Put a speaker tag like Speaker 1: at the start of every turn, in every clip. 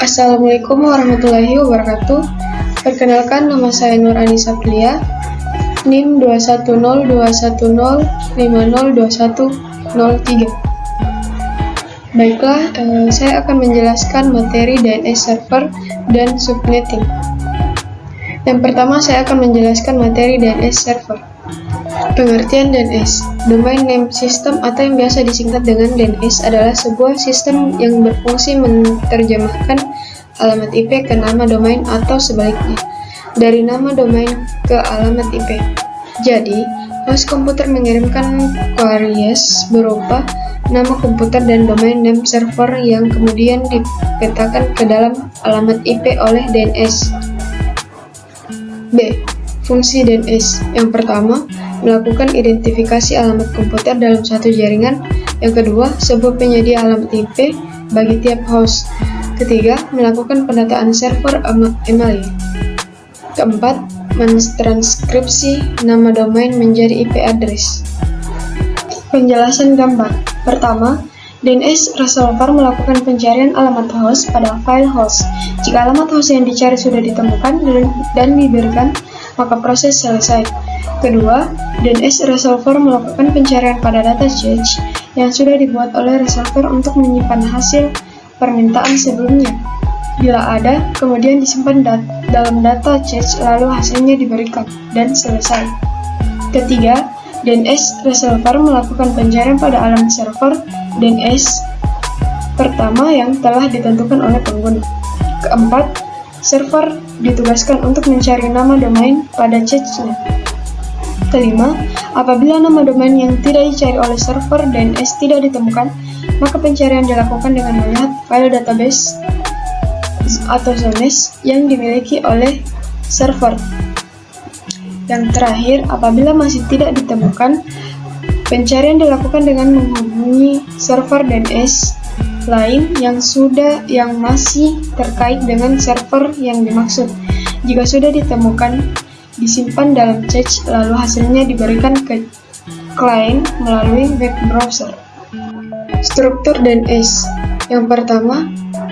Speaker 1: Assalamualaikum warahmatullahi wabarakatuh. Perkenalkan, nama saya Nur Anissa Priya, NIM 2102105021003. Baiklah, saya akan menjelaskan materi DNS server dan subnetting. Yang pertama, saya akan menjelaskan materi DNS server. Pengertian DNS, Domain Name System atau yang biasa disingkat dengan DNS adalah sebuah sistem yang berfungsi menerjemahkan alamat IP ke nama domain atau sebaliknya, dari nama domain ke alamat IP. Jadi, host komputer mengirimkan queries berupa nama komputer dan domain name server yang kemudian dipetakan ke dalam alamat IP oleh DNS. B. Fungsi DNS. Yang pertama, melakukan identifikasi alamat komputer dalam satu jaringan. Yang kedua, sebuah penyedia alamat IP bagi tiap host. Ketiga, melakukan pendataan server email. Keempat, mentranskripsi nama domain menjadi IP address. Penjelasan gambar. Pertama, DNS resolver melakukan pencarian alamat host pada file host. Jika alamat host yang dicari sudah ditemukan dan diberikan, maka proses selesai. Kedua, DNS resolver melakukan pencarian pada data cache yang sudah dibuat oleh resolver untuk menyimpan hasil permintaan sebelumnya. Bila ada, kemudian disimpan dalam data cache lalu hasilnya diberikan, dan selesai. Ketiga, DNS resolver melakukan pencarian pada alamat server DNS pertama yang telah ditentukan oleh pengguna. Keempat, server ditugaskan untuk mencari nama domain pada cache-nya. Kelima, apabila nama domain yang tidak dicari oleh server DNS tidak ditemukan, maka pencarian dilakukan dengan melihat file database atau zones yang dimiliki oleh server. Yang terakhir, apabila masih tidak ditemukan, pencarian dilakukan dengan menghubungi server DNS lain yang masih terkait dengan server yang dimaksud. Jika sudah ditemukan, disimpan dalam cache lalu hasilnya diberikan ke klien melalui web browser. Struktur DNS. Yang pertama,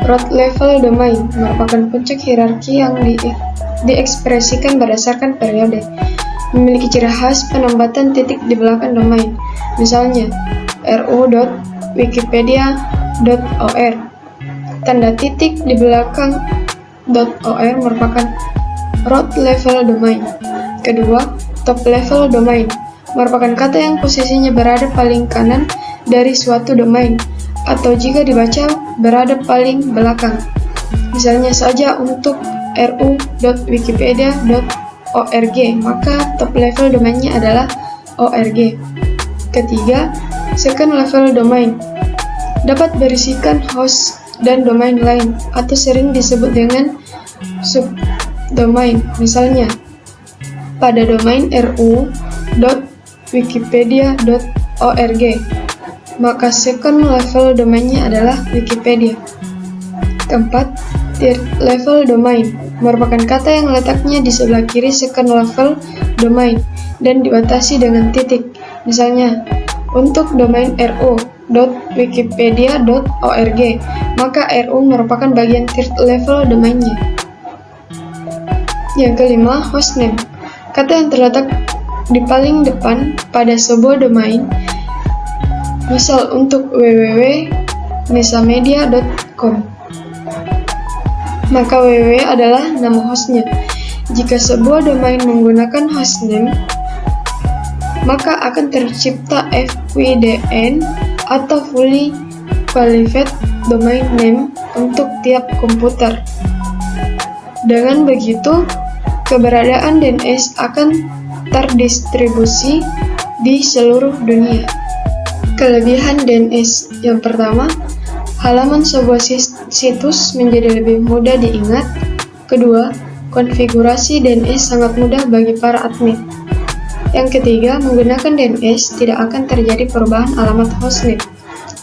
Speaker 1: root level domain merupakan puncak hierarki yang diekspresikan berdasarkan periode. Memiliki ciri khas penambatan titik di belakang domain. Misalnya, ru.wikipedia.or. Tanda titik di belakang .or merupakan root level domain. Kedua, top level domain merupakan kata yang posisinya berada paling kanan dari suatu domain, atau jika dibaca berada paling belakang. Misalnya saja untuk ru.wikipedia.org, maka top level domainnya adalah org. Ketiga, second level domain dapat berisikan host dan domain lain, atau sering disebut dengan subdomain. Misalnya, pada domain ru.wikipedia.org, maka second level domainnya adalah Wikipedia. Keempat, third level domain merupakan kata yang letaknya di sebelah kiri second level domain dan dibatasi dengan titik. Misalnya, untuk domain ru.wikipedia.org, maka ru merupakan bagian third level domainnya. Yang kelima, hostname. Kata yang terletak di paling depan pada sebuah domain. Misal untuk www.nisamedia.com, maka www adalah nama hostnya. Jika sebuah domain menggunakan hostname, maka akan tercipta FQDN atau Fully Qualified Domain Name untuk tiap komputer. Dengan begitu, keberadaan DNS akan terdistribusi di seluruh dunia. Kelebihan DNS. Yang pertama, halaman sebuah situs menjadi lebih mudah diingat. Kedua, konfigurasi DNS sangat mudah bagi para admin. Yang ketiga, menggunakan DNS tidak akan terjadi perubahan alamat hostname,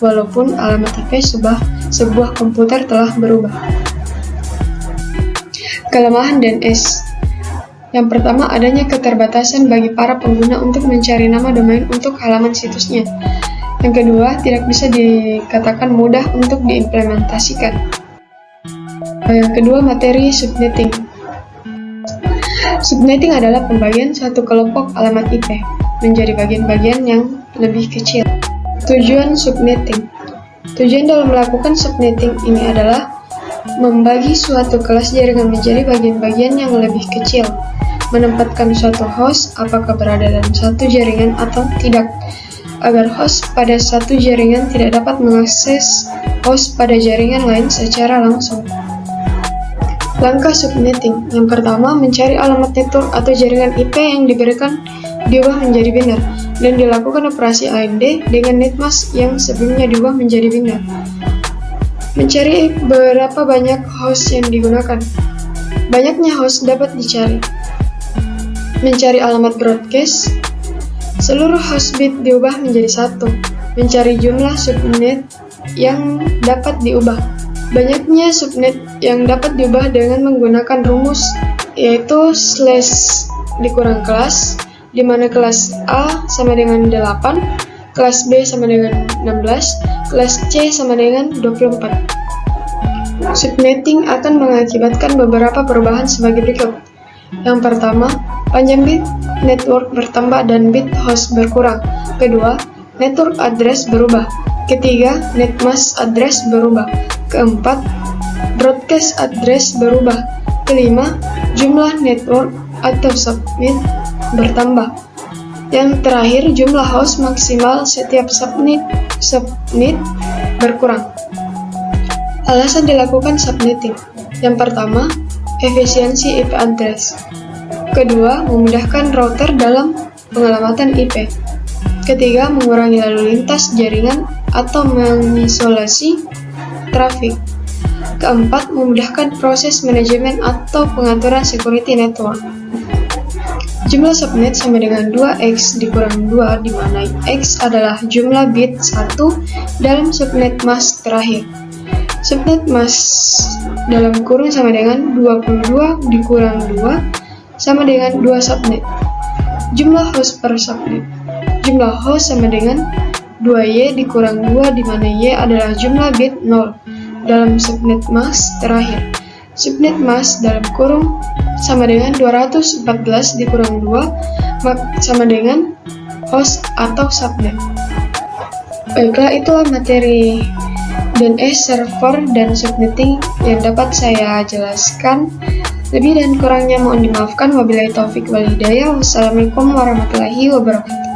Speaker 1: walaupun alamat IP sebuah komputer telah berubah. Kelemahan DNS. Yang pertama, adanya keterbatasan bagi para pengguna untuk mencari nama domain untuk halaman situsnya. Yang kedua, tidak bisa dikatakan mudah untuk diimplementasikan. Yang kedua, materi subnetting. Subnetting adalah pembagian suatu kelompok alamat IP menjadi bagian-bagian yang lebih kecil. Tujuan subnetting. Tujuan dalam melakukan subnetting ini adalah membagi suatu kelas jaringan menjadi bagian-bagian yang lebih kecil, menempatkan suatu host apakah berada dalam satu jaringan atau tidak, agar host pada satu jaringan tidak dapat mengakses host pada jaringan lain secara langsung. Langkah subnetting. Yang pertama, mencari alamat network atau jaringan IP yang diberikan diubah menjadi binar, dan dilakukan operasi AND dengan netmask yang sebelumnya diubah menjadi binar. Mencari berapa banyak host yang digunakan. Banyaknya host dapat dicari. Mencari alamat broadcast. Seluruh host bit diubah menjadi satu. Mencari jumlah subnet yang dapat diubah. Banyaknya subnet yang dapat diubah dengan menggunakan rumus, yaitu slash dikurang kelas, di mana kelas A sama dengan 8, kelas B sama dengan 16, kelas C sama dengan 24. Subnetting akan mengakibatkan beberapa perubahan sebagai berikut. Yang pertama, panjang bit network bertambah dan bit host berkurang. Kedua, network address berubah. Ketiga, netmask address berubah. Keempat, broadcast address berubah. Kelima, jumlah network atau subnet bertambah. Yang terakhir, jumlah host maksimal setiap subnet berkurang. Alasan dilakukan subnetting. Yang pertama, efisiensi IP address. Kedua, memudahkan router dalam pengelamatan IP. Ketiga, mengurangi lalu lintas jaringan atau mengisolasi trafik. Keempat, memudahkan proses manajemen atau pengaturan security network. Jumlah subnet sama dengan 2x dikurang 2, di mana x adalah jumlah bit 1 dalam subnet mask terakhir. Subnet mask dalam kurung sama dengan 22 dikurang 2 sama dengan 2 subnet. Jumlah host per subnet. Jumlah host sama dengan 2y dikurang 2, di mana y adalah jumlah bit 0 dalam subnet mask terakhir. Subnet mask dalam kurung sama dengan 214 dikurang 2 sama dengan host atau subnet. Baiklah, itulah materi DNS server dan subnetting yang dapat saya jelaskan. Lebih dan kurangnya mohon dimaafkan. Wabillahi taufik wal hidayah. Wassalamualaikum warahmatullahi wabarakatuh.